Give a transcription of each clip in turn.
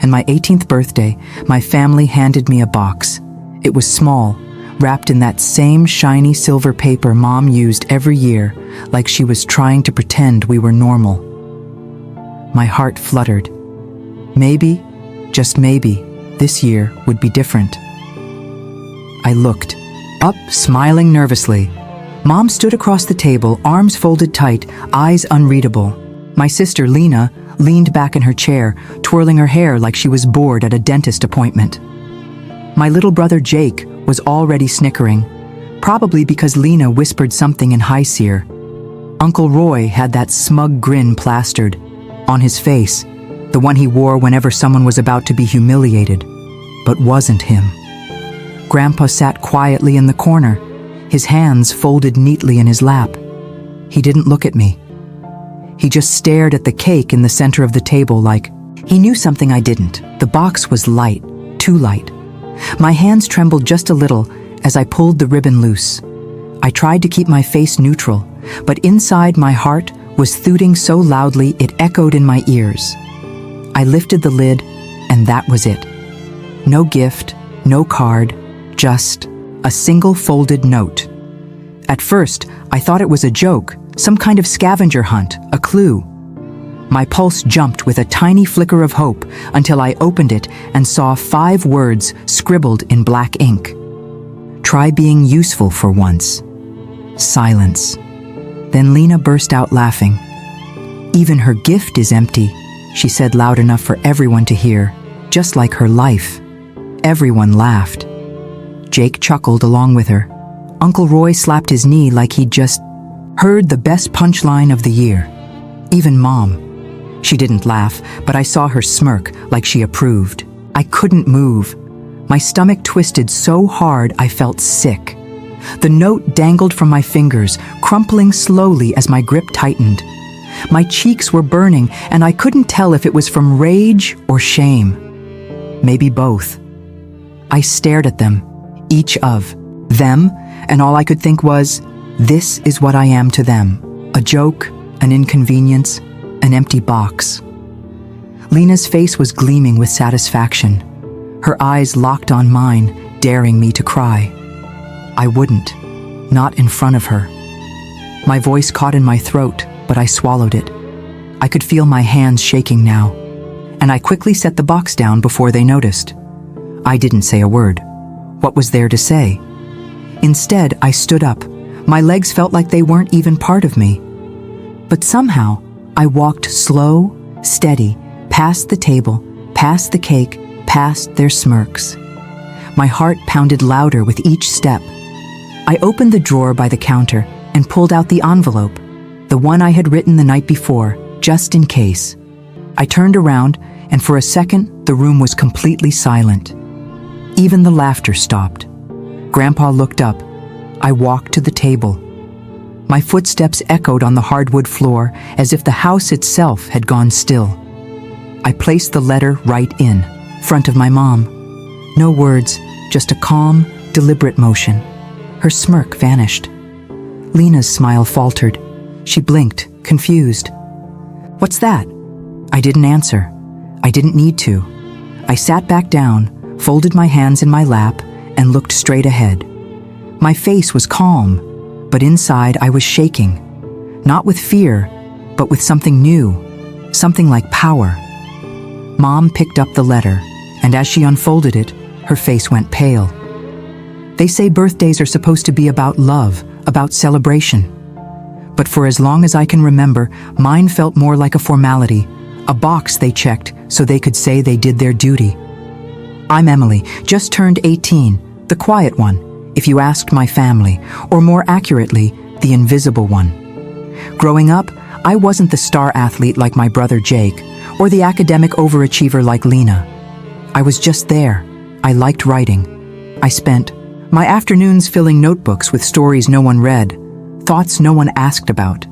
and my 18th birthday, my family handed me a box. It was small, wrapped in that same shiny silver paper Mom used every year, like she was trying to pretend we were normal. My heart fluttered. Maybe, just maybe, this year would be different. I looked, up, smiling nervously. Mom stood across the table, arms folded tight, eyes unreadable. My sister, Lena, leaned back in her chair, twirling her hair like she was bored at a dentist appointment. My little brother, Jake, was already snickering, probably because Lena whispered something in high seer. Uncle Roy had that smug grin plastered on his face, the one he wore whenever someone was about to be humiliated, but wasn't him. Grandpa sat quietly in the corner, his hands folded neatly in his lap. He didn't look at me. He just stared at the cake in the center of the table like he knew something I didn't. The box was light, too light. My hands trembled just a little as I pulled the ribbon loose. I tried to keep my face neutral, but inside my heart was thooting so loudly it echoed in my ears. I lifted the lid, and that was it. No gift, no card, just a single folded note. At first, I thought it was a joke, some kind of scavenger hunt, a clue. My pulse jumped with a tiny flicker of hope until I opened it and saw 5 words scribbled in black ink. Try being useful for once. Silence. Then Lena burst out laughing. Even her gift is empty, she said loud enough for everyone to hear, just like her life. Everyone laughed. Jake chuckled along with her. Uncle Roy slapped his knee like he'd just heard the best punchline of the year. Even Mom. She didn't laugh, but I saw her smirk like she approved. I couldn't move. My stomach twisted so hard I felt sick. The note dangled from my fingers, crumpling slowly as my grip tightened. My cheeks were burning, and I couldn't tell if it was from rage or shame. Maybe both. I stared at them, each of them, and all I could think was, this is what I am to them. A joke, an inconvenience, an empty box. Lena's face was gleaming with satisfaction. Her eyes locked on mine, daring me to cry. I wouldn't, not in front of her. My voice caught in my throat, but I swallowed it. I could feel my hands shaking now, and I quickly set the box down before they noticed. I didn't say a word. What was there to say? Instead, I stood up. My legs felt like they weren't even part of me. But somehow, I walked slow, steady, past the table, past the cake, past their smirks. My heart pounded louder with each step. I opened the drawer by the counter and pulled out the envelope, the one I had written the night before, just in case. I turned around, and for a second, the room was completely silent. Even the laughter stopped. Grandpa looked up. I walked to the table. My footsteps echoed on the hardwood floor as if the house itself had gone still. I placed the letter right in front of my mom. No words, just a calm, deliberate motion. Her smirk vanished. Lena's smile faltered. She blinked, confused. "What's that?" I didn't answer. I didn't need to. I sat back down, folded my hands in my lap, and looked straight ahead. My face was calm, but inside I was shaking. Not with fear, but with something new, something like power. Mom picked up the letter, and as she unfolded it, her face went pale. They say birthdays are supposed to be about love, about celebration. But for as long as I can remember, mine felt more like a formality, a box they checked so they could say they did their duty. I'm Emily, just turned 18, the quiet one, if you asked my family, or more accurately, the invisible one. Growing up, I wasn't the star athlete like my brother Jake, or the academic overachiever like Lena. I was just there. I liked writing. I spent my afternoons filling notebooks with stories no one read, thoughts no one asked about.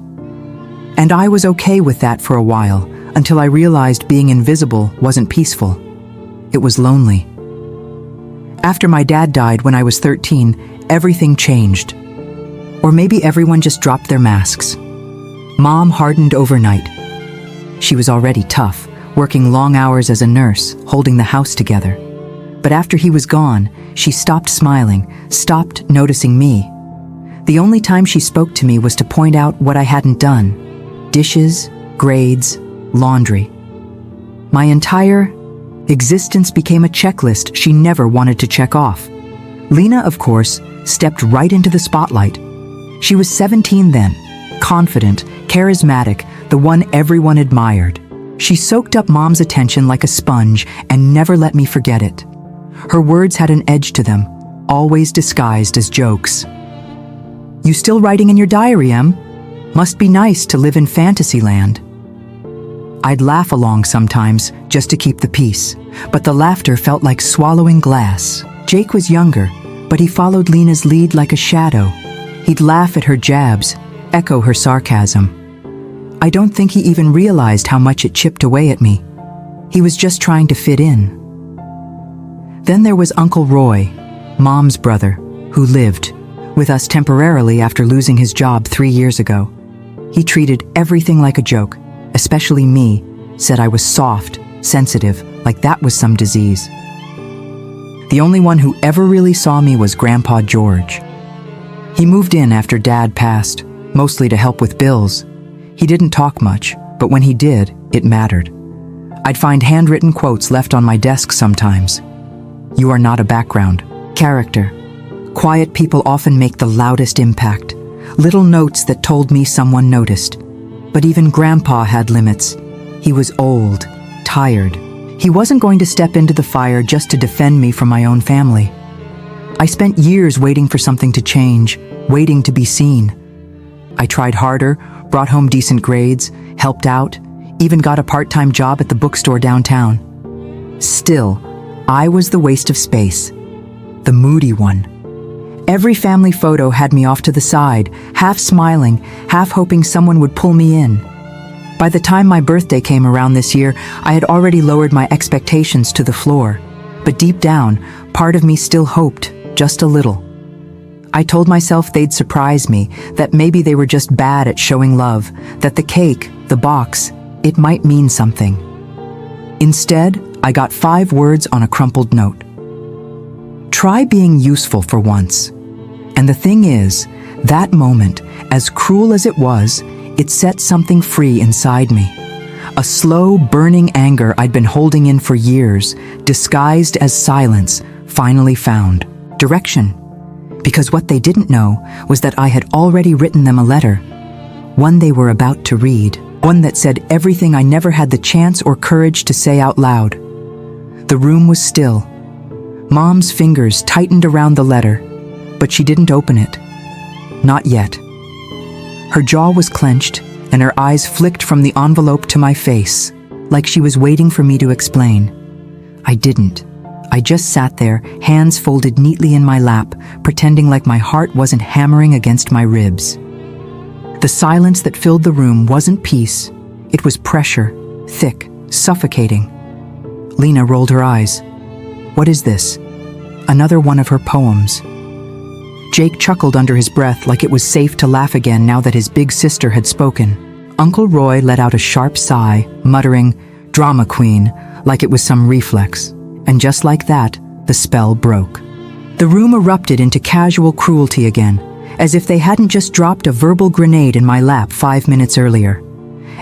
And I was okay with that for a while, until I realized being invisible wasn't peaceful. It was lonely. After my dad died when I was 13, everything changed. Or maybe everyone just dropped their masks. Mom hardened overnight. She was already tough, working long hours as a nurse, holding the house together. But after he was gone, she stopped smiling, stopped noticing me. The only time she spoke to me was to point out what I hadn't done. Dishes, grades, laundry. My entire existence became a checklist she never wanted to check off. Lena, of course, stepped right into the spotlight. She was 17 then, confident, charismatic, the one everyone admired. She soaked up Mom's attention like a sponge and never let me forget it. Her words had an edge to them, always disguised as jokes. "You still writing in your diary, Em? Must be nice to live in Fantasyland." I'd laugh along sometimes, just to keep the peace, but the laughter felt like swallowing glass. Jake was younger, but he followed Lena's lead like a shadow. He'd laugh at her jabs, echo her sarcasm. I don't think he even realized how much it chipped away at me. He was just trying to fit in. Then there was Uncle Roy, Mom's brother, who lived with us temporarily after losing his job 3 years ago. He treated everything like a joke, especially me, said I was soft, sensitive, like that was some disease. The only one who ever really saw me was Grandpa George. He moved in after Dad passed, mostly to help with bills. He didn't talk much, but when he did, it mattered. I'd find handwritten quotes left on my desk sometimes. "You are not a background character." Quiet people often make the loudest impact. Little notes that told me someone noticed. But even Grandpa had limits. He was old, tired. He wasn't going to step into the fire just to defend me from my own family. I spent years waiting for something to change, waiting to be seen. I tried harder, brought home decent grades, helped out, even got a part-time job at the bookstore downtown. Still, I was the waste of space, the moody one. Every family photo had me off to the side, half smiling, half hoping someone would pull me in. By the time my birthday came around this year, I had already lowered my expectations to the floor. But deep down, part of me still hoped, just a little. I told myself they'd surprise me, that maybe they were just bad at showing love, that the cake, the box, it might mean something. Instead, I got 5 words on a crumpled note. Try being useful for once. And the thing is, that moment, as cruel as it was, it set something free inside me. A slow, burning anger I'd been holding in for years, disguised as silence, finally found direction. Because what they didn't know was that I had already written them a letter, one they were about to read, one that said everything I never had the chance or courage to say out loud. The room was still. Mom's fingers tightened around the letter, but she didn't open it. Not yet. Her jaw was clenched, and her eyes flicked from the envelope to my face, like she was waiting for me to explain. I didn't. I just sat there, hands folded neatly in my lap, pretending like my heart wasn't hammering against my ribs. The silence that filled the room wasn't peace. It was pressure, thick, suffocating. Lena rolled her eyes. "What is this?" Another one of her poems. Jake chuckled under his breath like it was safe to laugh again now that his big sister had spoken. Uncle Roy let out a sharp sigh, muttering, "Drama queen," like it was some reflex. And just like that, the spell broke. The room erupted into casual cruelty again, as if they hadn't just dropped a verbal grenade in my lap 5 minutes earlier.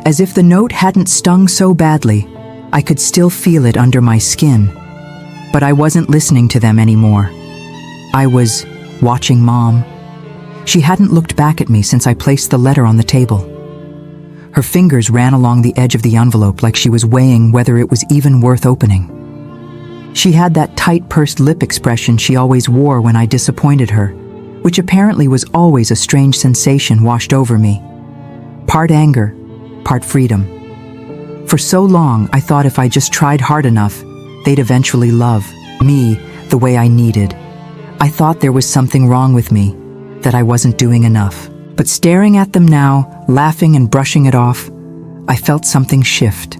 As if the note hadn't stung so badly, I could still feel it under my skin. But I wasn't listening to them anymore. I was watching Mom. She hadn't looked back at me since I placed the letter on the table. Her fingers ran along the edge of the envelope like she was weighing whether it was even worth opening. She had that tight pursed lip expression she always wore when I disappointed her, which apparently was always a strange sensation washed over me. Part anger, part freedom. For so long, I thought if I just tried hard enough, they'd eventually love me the way I needed. I thought there was something wrong with me, that I wasn't doing enough. But staring at them now, laughing and brushing it off, I felt something shift.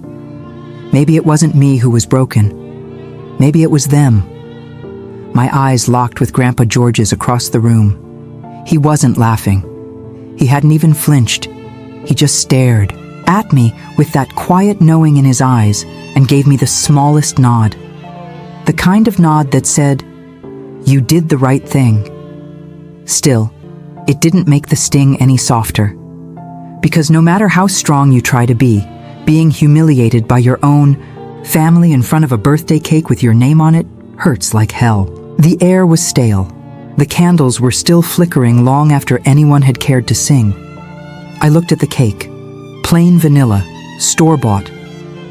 Maybe it wasn't me who was broken. Maybe it was them. My eyes locked with Grandpa George's across the room. He wasn't laughing. He hadn't even flinched. He just stared at me with that quiet knowing in his eyes and gave me the smallest nod. The kind of nod that said, "You did the right thing." Still, it didn't make the sting any softer. Because no matter how strong you try to be, being humiliated by your own family in front of a birthday cake with your name on it hurts like hell. The air was stale. The candles were still flickering long after anyone had cared to sing. I looked at the cake. Plain vanilla, store-bought.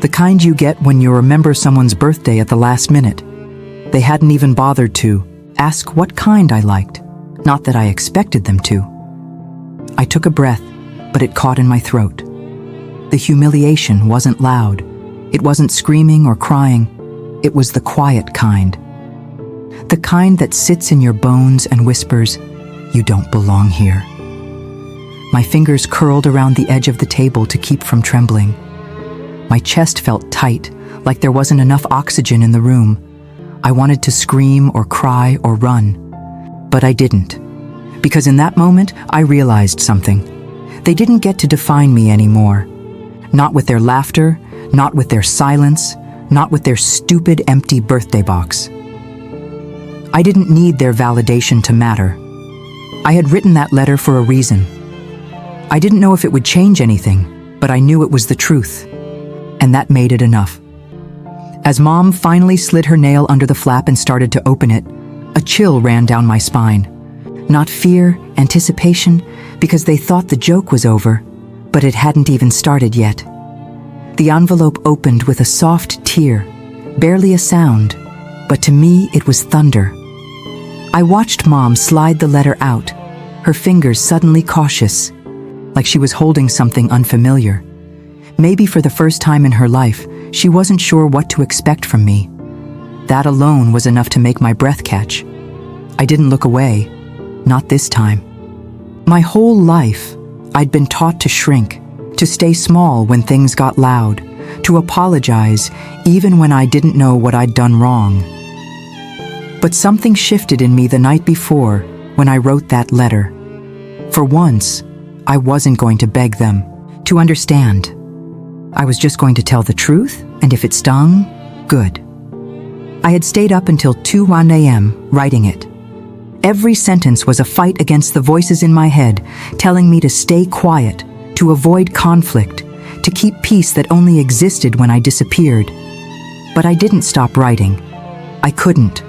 The kind you get when you remember someone's birthday at the last minute. They hadn't even bothered to ask what kind I liked. Not that I expected them to. I took a breath, but it caught in my throat. The humiliation wasn't loud. It wasn't screaming or crying. It was the quiet kind. The kind that sits in your bones and whispers, "You don't belong here." My fingers curled around the edge of the table to keep from trembling. My chest felt tight, like there wasn't enough oxygen in the room. I wanted to scream or cry or run, but I didn't. Because in that moment, I realized something. They didn't get to define me anymore. Not with their laughter, not with their silence, not with their stupid, empty birthday box. I didn't need their validation to matter. I had written that letter for a reason. I didn't know if it would change anything, but I knew it was the truth. And that made it enough. As Mom finally slid her nail under the flap and started to open it, a chill ran down my spine. Not fear, anticipation, because they thought the joke was over, but it hadn't even started yet. The envelope opened with a soft tear, barely a sound, but to me it was thunder. I watched Mom slide the letter out, her fingers suddenly cautious, like she was holding something unfamiliar. Maybe for the first time in her life, she wasn't sure what to expect from me. That alone was enough to make my breath catch. I didn't look away, not this time. My whole life, I'd been taught to shrink, to stay small when things got loud, to apologize even when I didn't know what I'd done wrong. But something shifted in me the night before when I wrote that letter. For once, I wasn't going to beg them to understand. I was just going to tell the truth, and if it stung, good. I had stayed up until 2:01 a.m. writing it. Every sentence was a fight against the voices in my head, telling me to stay quiet, to avoid conflict, to keep peace that only existed when I disappeared. But I didn't stop writing. I couldn't.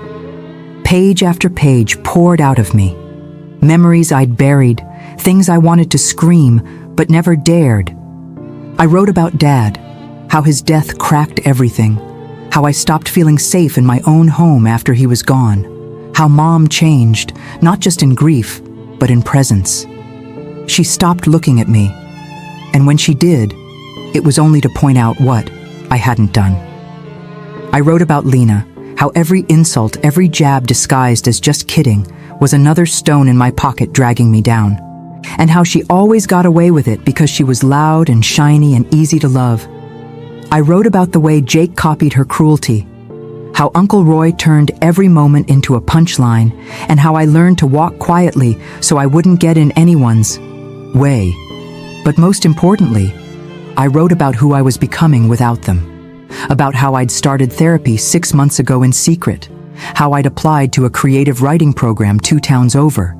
Page after page poured out of me. Memories I'd buried, things I wanted to scream, but never dared. I wrote about Dad, how his death cracked everything, how I stopped feeling safe in my own home after he was gone, how Mom changed, not just in grief, but in presence. She stopped looking at me, and when she did, it was only to point out what I hadn't done. I wrote about Lena, how every insult, every jab disguised as just kidding was another stone in my pocket dragging me down, and how she always got away with it because she was loud and shiny and easy to love. I wrote about the way Jake copied her cruelty, how Uncle Roy turned every moment into a punchline, and how I learned to walk quietly so I wouldn't get in anyone's way. But most importantly, I wrote about who I was becoming without them, about how I'd started therapy 6 months ago in secret, how I'd applied to a creative writing program 2 towns over,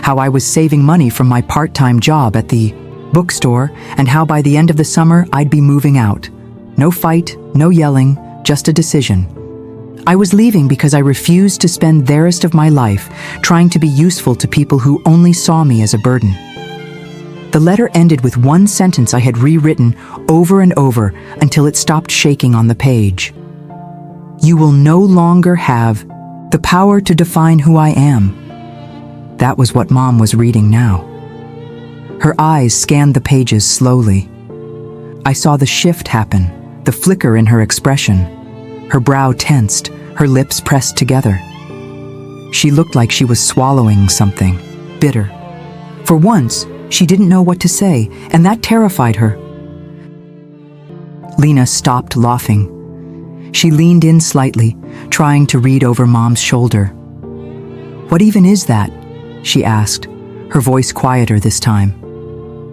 how I was saving money from my part-time job at the bookstore, and how by the end of the summer I'd be moving out. No fight, no yelling, just a decision. I was leaving because I refused to spend the rest of my life trying to be useful to people who only saw me as a burden. The letter ended with one sentence I had rewritten over and over until it stopped shaking on the page. You will no longer have the power to define who I am. That was what Mom was reading now. Her eyes scanned the pages slowly. I saw the shift happen, the flicker in her expression. Her brow tensed, her lips pressed together. She looked like she was swallowing something, bitter. For once, she didn't know what to say, and that terrified her. Lena stopped laughing. She leaned in slightly, trying to read over Mom's shoulder. What even is that? She asked, her voice quieter this time.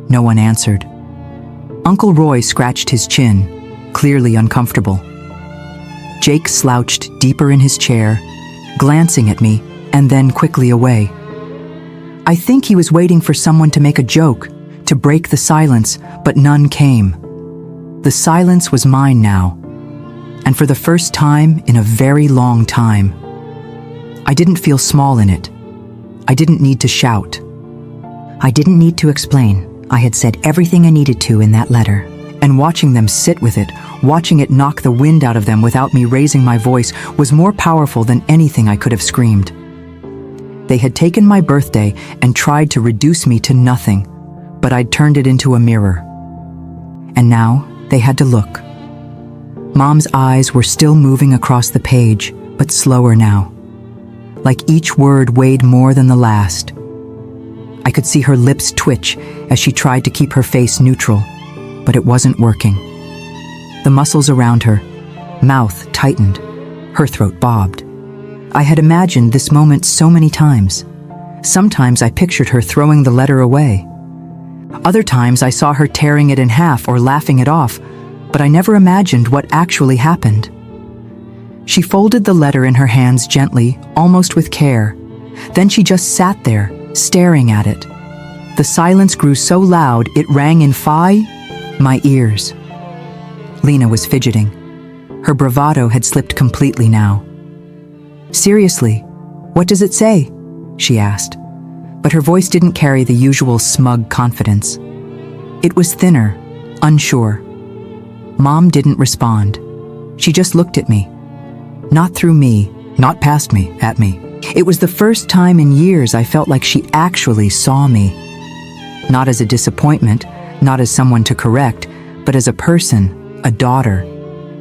No one answered. Uncle Roy scratched his chin, clearly uncomfortable. Jake slouched deeper in his chair, glancing at me and then quickly away. I think he was waiting for someone to make a joke, to break the silence, but none came. The silence was mine now, and for the first time in a very long time. I didn't feel small in it. I didn't need to shout. I didn't need to explain. I had said everything I needed to in that letter. And watching them sit with it, watching it knock the wind out of them without me raising my voice, was more powerful than anything I could have screamed. They had taken my birthday and tried to reduce me to nothing, but I'd turned it into a mirror. And now they had to look. Mom's eyes were still moving across the page, but slower now. Like each word weighed more than the last. I could see her lips twitch as she tried to keep her face neutral, but it wasn't working. The muscles around her mouth tightened, her throat bobbed. I had imagined this moment so many times. Sometimes I pictured her throwing the letter away. Other times I saw her tearing it in half or laughing it off, but I never imagined what actually happened. She folded the letter in her hands gently, almost with care. Then she just sat there, staring at it. The silence grew so loud it rang in my ears. Lena was fidgeting. Her bravado had slipped completely now. "Seriously, what does it say?" she asked, but her voice didn't carry the usual smug confidence. It was thinner, unsure. Mom didn't respond. She just looked at me. Not through me, not past me, at me. It was the first time in years I felt like she actually saw me. Not as a disappointment, not as someone to correct, but as a person, a daughter.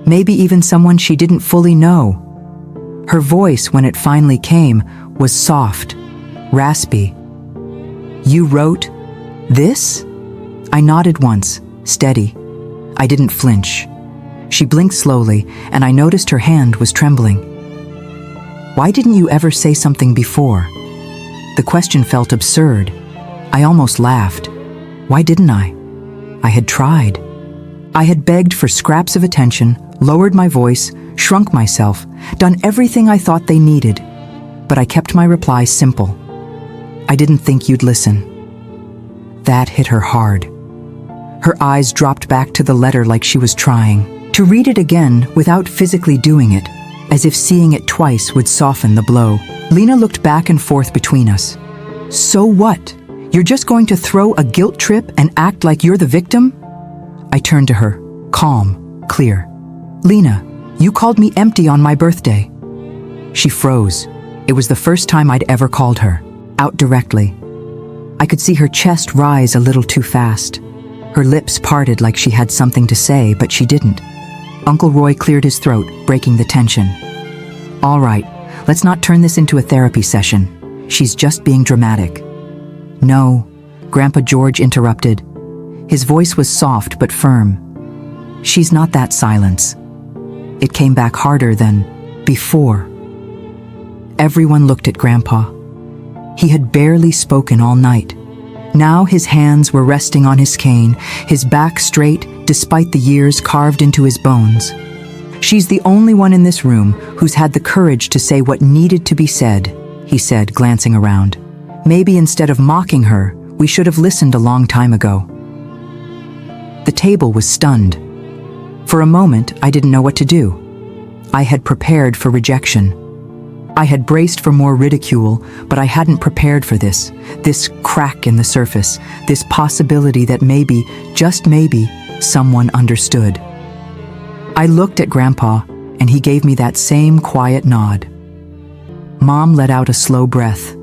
Maybe even someone she didn't fully know. Her voice, when it finally came, was soft, raspy. "You wrote this?" I nodded once, steady. I didn't flinch. She blinked slowly, and I noticed her hand was trembling. "Why didn't you ever say something before?" The question felt absurd. I almost laughed. Why didn't I? I had tried. I had begged for scraps of attention, lowered my voice, shrunk myself, done everything I thought they needed, but I kept my reply simple. "I didn't think you'd listen." That hit her hard. Her eyes dropped back to the letter like she was trying to read it again without physically doing it, as if seeing it twice would soften the blow. Lena looked back and forth between us. "So what? You're just going to throw a guilt trip and act like you're the victim?" I turned to her, calm, clear. "Lena, you called me empty on my birthday." She froze. It was the first time I'd ever called her, out directly. I could see her chest rise a little too fast. Her lips parted like she had something to say, but she didn't. Uncle Roy cleared his throat, breaking the tension. "All right, let's not turn this into a therapy session. She's just being dramatic." "No," Grandpa George interrupted. His voice was soft but firm. "She's not that silence." It came back harder than before. Everyone looked at Grandpa. He had barely spoken all night. Now his hands were resting on his cane, his back straight despite the years carved into his bones. "She's the only one in this room who's had the courage to say what needed to be said," he said, glancing around. "Maybe instead of mocking her, we should have listened a long time ago." The table was stunned. For a moment, I didn't know what to do. I had prepared for rejection. I had braced for more ridicule, but I hadn't prepared for this crack in the surface, this possibility that maybe, just maybe, someone understood. I looked at Grandpa, and he gave me that same quiet nod. Mom let out a slow breath.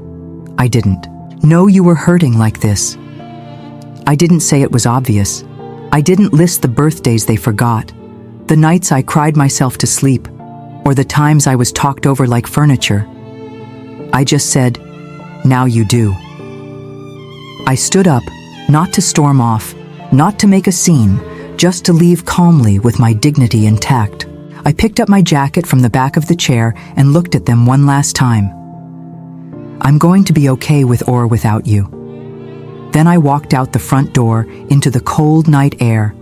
I didn't. "Know you were hurting like this." I didn't say it was obvious. I didn't list the birthdays they forgot, the nights I cried myself to sleep, or the times I was talked over like furniture. I just said, "Now you do." I stood up, not to storm off, not to make a scene, just to leave calmly with my dignity intact. I picked up my jacket from the back of the chair and looked at them one last time. "I'm going to be okay with or without you." Then I walked out the front door into the cold night air,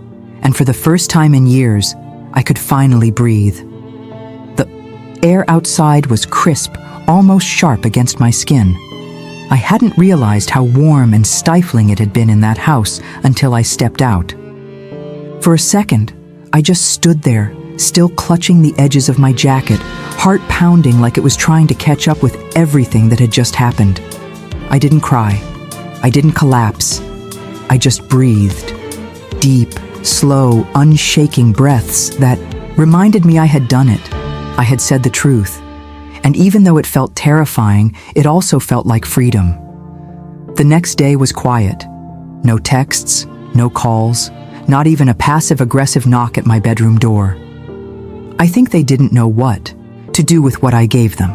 and for the first time in years, I could finally breathe. The air outside was crisp, almost sharp against my skin. I hadn't realized how warm and stifling it had been in that house until I stepped out. For a second, I just stood there, still clutching the edges of my jacket, heart pounding like it was trying to catch up with everything that had just happened. I didn't cry. I didn't collapse. I just breathed. Deep, slow, unshaking breaths that reminded me I had done it. I had said the truth. And even though it felt terrifying, it also felt like freedom. The next day was quiet. No texts, no calls, not even a passive-aggressive knock at my bedroom door. I think they didn't know what to do with what I gave them.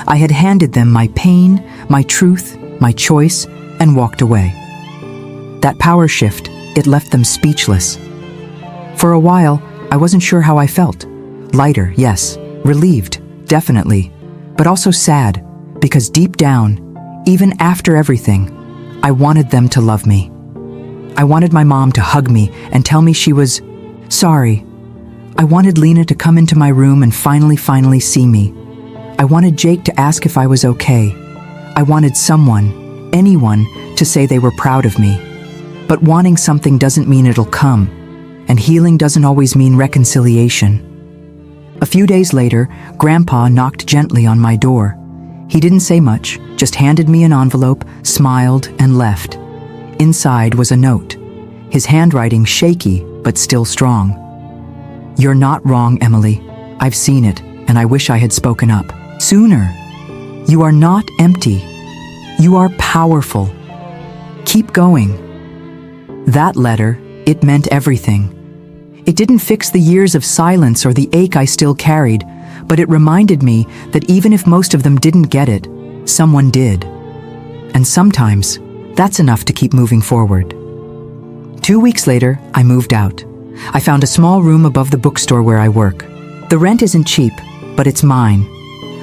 I had handed them my pain, my truth, my choice, and walked away. That power shift, it left them speechless. For a while, I wasn't sure how I felt. Lighter, yes. Relieved, definitely. But also sad, because deep down, even after everything, I wanted them to love me. I wanted my mom to hug me and tell me she was sorry. I wanted Lena to come into my room and finally see me. I wanted Jake to ask if I was okay. I wanted someone, anyone, to say they were proud of me. But wanting something doesn't mean it'll come, and healing doesn't always mean reconciliation. A few days later, Grandpa knocked gently on my door. He didn't say much, just handed me an envelope, smiled, and left. Inside was a note, his handwriting shaky, but still strong. "You're not wrong, Emily. I've seen it, and I wish I had spoken up sooner. You are not empty. You are powerful. Keep going." That letter, it meant everything. It didn't fix the years of silence or the ache I still carried, but it reminded me that even if most of them didn't get it, someone did. And sometimes, that's enough to keep moving forward. 2 weeks later, I moved out. I found a small room above the bookstore where I work. The rent isn't cheap, but it's mine.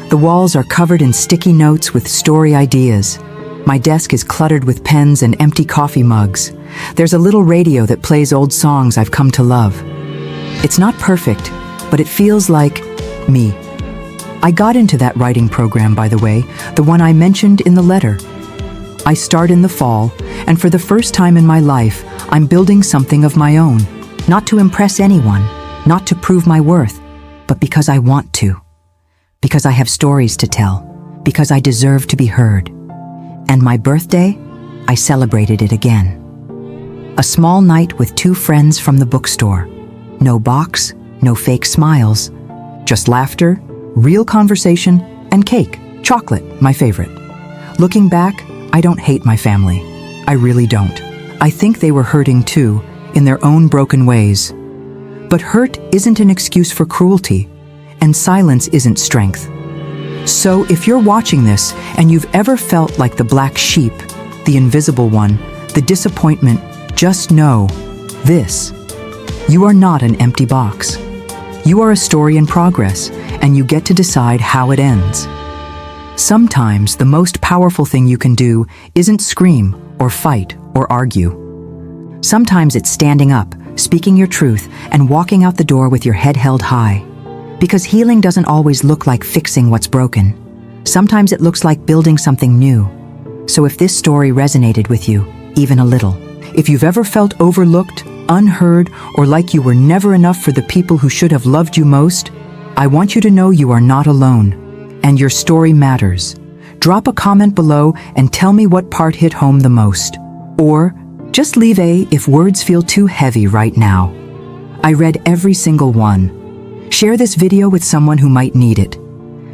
The walls are covered in sticky notes with story ideas. My desk is cluttered with pens and empty coffee mugs. There's a little radio that plays old songs I've come to love. It's not perfect, but it feels like me. I got into that writing program, by the way, the one I mentioned in the letter. I start in the fall, and for the first time in my life, I'm building something of my own. Not to impress anyone, not to prove my worth, but because I want to. Because I have stories to tell, because I deserve to be heard. And my birthday, I celebrated it again. A small night with 2 friends from the bookstore. No box, no fake smiles, just laughter, real conversation, and cake, chocolate, my favorite. Looking back, I don't hate my family. I really don't. I think they were hurting too, in their own broken ways. But hurt isn't an excuse for cruelty, and silence isn't strength. So if you're watching this and you've ever felt like the black sheep, the invisible one, the disappointment, just know this. You are not an empty box. You are a story in progress, and you get to decide how it ends. Sometimes the most powerful thing you can do isn't scream or fight or argue. Sometimes it's standing up, speaking your truth, and walking out the door with your head held high. Because healing doesn't always look like fixing what's broken. Sometimes it looks like building something new. So if this story resonated with you, even a little, if you've ever felt overlooked, unheard, or like you were never enough for the people who should have loved you most, I want you to know you are not alone, and your story matters. Drop a comment below and tell me what part hit home the most. Or just leave a if words feel too heavy right now. I read every single one. Share this video with someone who might need it.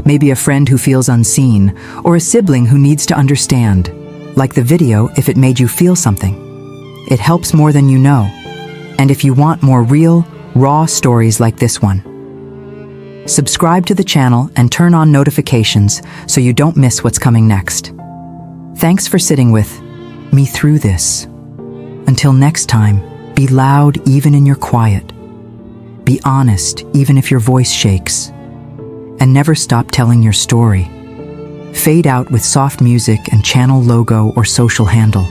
Maybe a friend who feels unseen, or a sibling who needs to understand. Like the video if it made you feel something. It helps more than you know. And if you want more real, raw stories like this one, subscribe to the channel and turn on notifications so you don't miss what's coming next. Thanks for sitting with me through this. Until next time, be loud even in your quiet. Be honest even if your voice shakes. And never stop telling your story. Fade out with soft music and channel logo or social handle.